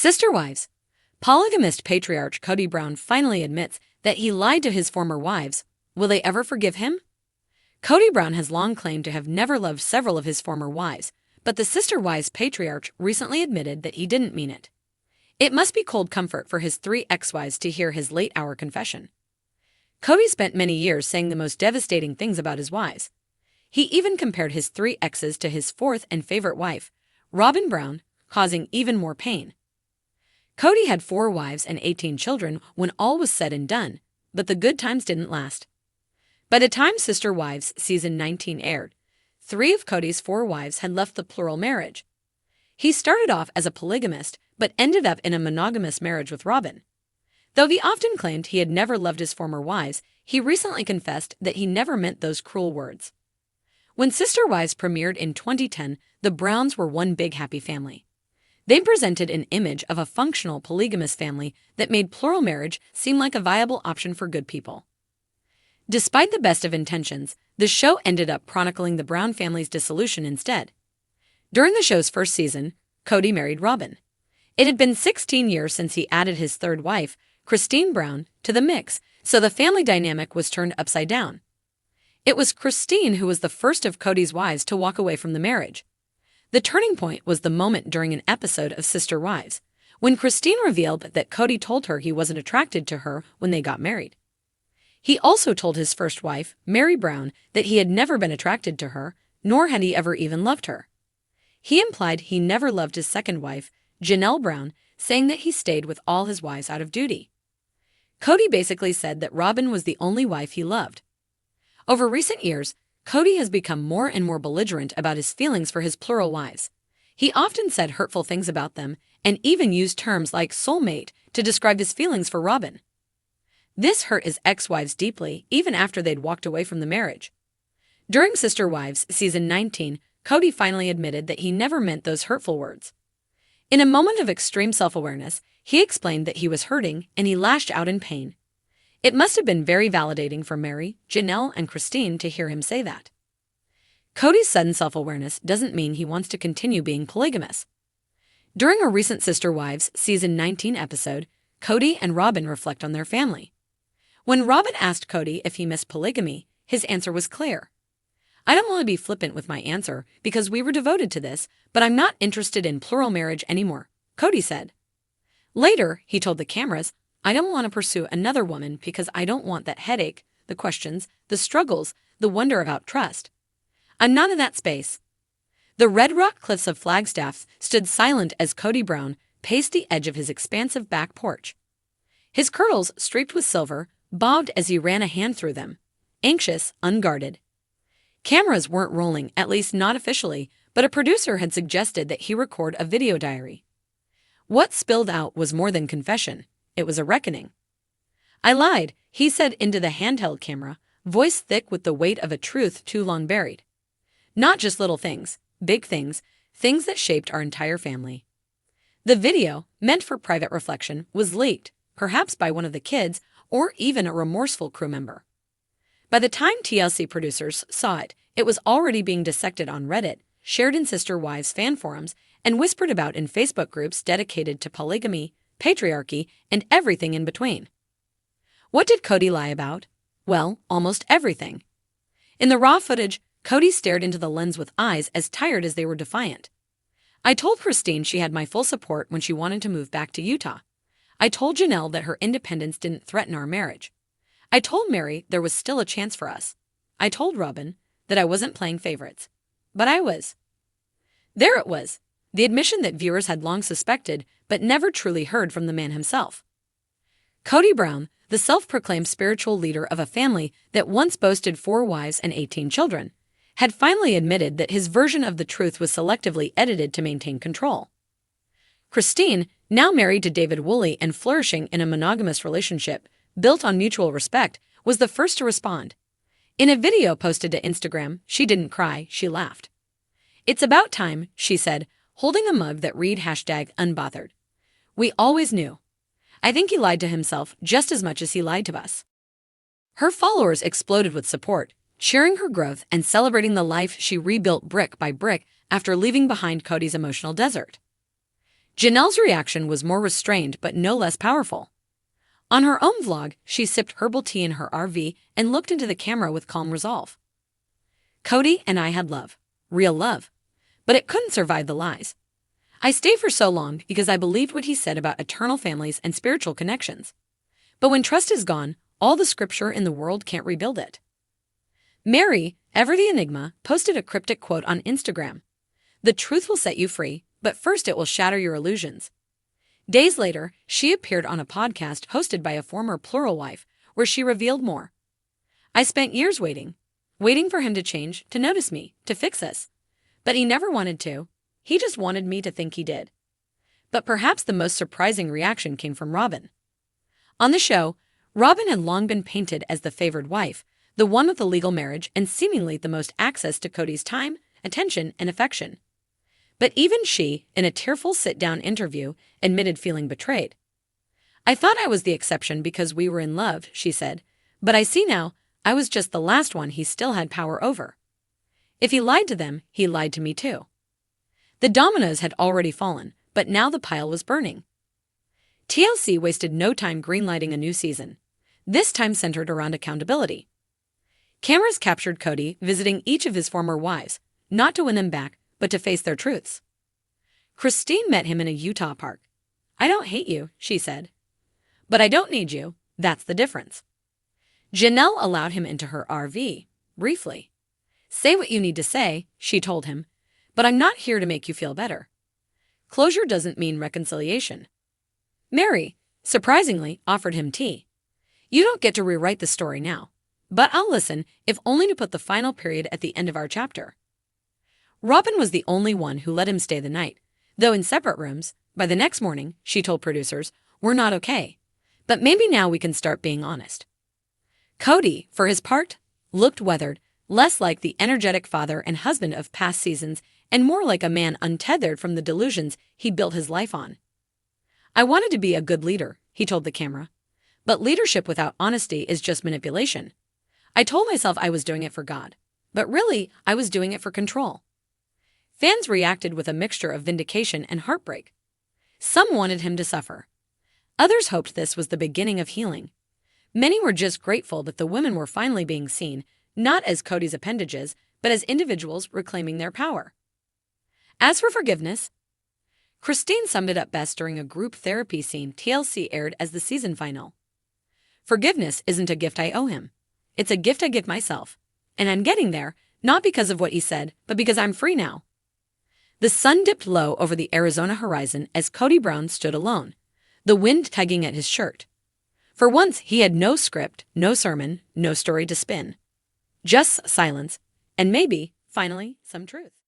Sister wives. Polygamist patriarch Kody Brown finally admits that he lied to his former wives. Will they ever forgive him? Kody Brown has long claimed to have never loved several of his former wives, but the sister wives patriarch recently admitted that he didn't mean it. It must be cold comfort for his 3 ex-wives to hear his late-hour confession. Kody spent many years saying the most devastating things about his wives. He even compared his 3 exes to his 4th and favorite wife, Robin Brown, causing even more pain. Kody had 4 wives and 18 children when all was said and done, but the good times didn't last. By the time Sister Wives Season 19 aired, 3 of Kody's 4 wives had left the plural marriage. He started off as a polygamist, but ended up in a monogamous marriage with Robin. Though he often claimed he had never loved his former wives, he recently confessed that he never meant those cruel words. When Sister Wives premiered in 2010, the Browns were one big happy family. They presented an image of a functional polygamous family that made plural marriage seem like a viable option for good people. Despite the best of intentions, the show ended up chronicling the Brown family's dissolution instead. During the show's first season, Kody married Robin. It had been 16 years since he added his 3rd wife, Cristin Brown, to the mix, so the family dynamic was turned upside down. It was Cristin who was the first of Kody's wives to walk away from the marriage. The turning point was the moment during an episode of Sister Wives, when Cristin revealed that Kody told her he wasn't attracted to her when they got married. He also told his first wife, Mary Brown, that he had never been attracted to her, nor had he ever even loved her. He implied he never loved his second wife, Janelle Brown, saying that he stayed with all his wives out of duty. Kody basically said that Robin was the only wife he loved. Over recent years, Kody has become more and more belligerent about his feelings for his plural wives. He often said hurtful things about them, and even used terms like soulmate to describe his feelings for Robin. This hurt his ex-wives deeply, even after they'd walked away from the marriage. During Sister Wives Season 19, Kody finally admitted that he never meant those hurtful words. In a moment of extreme self-awareness, he explained that he was hurting and he lashed out in pain. It must have been very validating for Mary, Janelle, and Cristin to hear him say that. Kody's sudden self-awareness doesn't mean he wants to continue being polygamous. During a recent Sister Wives Season 19 episode, Kody and Robin reflect on their family. When Robin asked Kody if he missed polygamy, his answer was clear. "I don't want to be flippant with my answer because we were devoted to this, but I'm not interested in plural marriage anymore," Kody said. Later, he told the cameras, "I don't want to pursue another woman because I don't want that headache, the questions, the struggles, the wonder about trust. I'm not in that space." The red rock cliffs of Flagstaff stood silent as Kody Brown paced the edge of his expansive back porch. His curls, streaked with silver, bobbed as he ran a hand through them, anxious, unguarded. Cameras weren't rolling, at least not officially, but a producer had suggested that he record a video diary. What spilled out was more than confession. It was a reckoning. "I lied," he said into the handheld camera, voice thick with the weight of a truth too long buried. "Not just little things, big things, things that shaped our entire family." The video, meant for private reflection, was leaked, perhaps by one of the kids or even a remorseful crew member. By the time TLC producers saw it, it was already being dissected on Reddit, shared in Sister Wives fan forums, and whispered about in Facebook groups dedicated to polygamy, patriarchy, and everything in between. What did Kody lie about? Well, almost everything. In the raw footage, Kody stared into the lens with eyes as tired as they were defiant. "I told Cristin she had my full support when she wanted to move back to Utah. I told Janelle that her independence didn't threaten our marriage. I told Mary there was still a chance for us. I told Robin that I wasn't playing favorites. But I was." There it was, the admission that viewers had long suspected but never truly heard from the man himself. Kody Brown, the self-proclaimed spiritual leader of a family that once boasted 4 wives and 18 children, had finally admitted that his version of the truth was selectively edited to maintain control. Cristin, now married to David Woolley and flourishing in a monogamous relationship built on mutual respect, was the first to respond. In a video posted to Instagram, she didn't cry, she laughed. "It's about time," she said, holding a mug that read #unbothered. "We always knew. I think he lied to himself just as much as he lied to us." Her followers exploded with support, cheering her growth and celebrating the life she rebuilt brick by brick after leaving behind Kody's emotional desert. Janelle's reaction was more restrained but no less powerful. On her own vlog, she sipped herbal tea in her RV and looked into the camera with calm resolve. Kody and I had love, real love, but it couldn't survive the lies. I stayed for so long because I believed what he said about eternal families and spiritual connections. But when trust is gone, all the scripture in the world can't rebuild it. Mary, ever the enigma, posted a cryptic quote on Instagram. "The truth will set you free, but first it will shatter your illusions." Days later, she appeared on a podcast hosted by a former plural wife, where she revealed more. "I spent years waiting for him to change, to notice me, to fix us. But he never wanted to. He just wanted me to think he did." But perhaps the most surprising reaction came from Robyn. On the show, Robyn had long been painted as the favored wife, the one with the legal marriage and seemingly the most access to Kody's time, attention, and affection. But even she, in a tearful sit-down interview, admitted feeling betrayed. "I thought I was the exception because we were in love," she said, "but I see now I was just the last one he still had power over. If he lied to them, he lied to me too." The dominoes had already fallen, but now the pile was burning. TLC wasted no time greenlighting a new season, this time centered around accountability. Cameras captured Kody visiting each of his former wives, not to win them back, but to face their truths. Cristin met him in a Utah park. "I don't hate you," she said. "But I don't need you, that's the difference." Janelle allowed him into her RV, briefly. "Say what you need to say," she told him, "but I'm not here to make you feel better." Closure doesn't mean reconciliation. Mary, surprisingly, offered him tea. "You don't get to rewrite the story now, but I'll listen, if only to put the final period at the end of our chapter." Robyn was the only one who let him stay the night, though in separate rooms. By the next morning, she told producers, "We're not okay, but maybe now we can start being honest." Kody, for his part, looked weathered, less like the energetic father and husband of past seasons and more like a man untethered from the delusions he built his life on. "I wanted to be a good leader," he told the camera. "But leadership without honesty is just manipulation. I told myself I was doing it for God, but really I was doing it for control." Fans reacted with a mixture of vindication and heartbreak. Some wanted him to suffer. Others hoped this was the beginning of healing. Many were just grateful that the women were finally being seen, not as Kody's appendages, but as individuals reclaiming their power. As for forgiveness, Cristin summed it up best during a group therapy scene TLC aired as the season final. "Forgiveness isn't a gift I owe him. It's a gift I give myself. And I'm getting there, not because of what he said, but because I'm free now." The sun dipped low over the Arizona horizon as Kody Brown stood alone, the wind tugging at his shirt. For once, he had no script, no sermon, no story to spin. Just silence, and maybe, finally, some truth.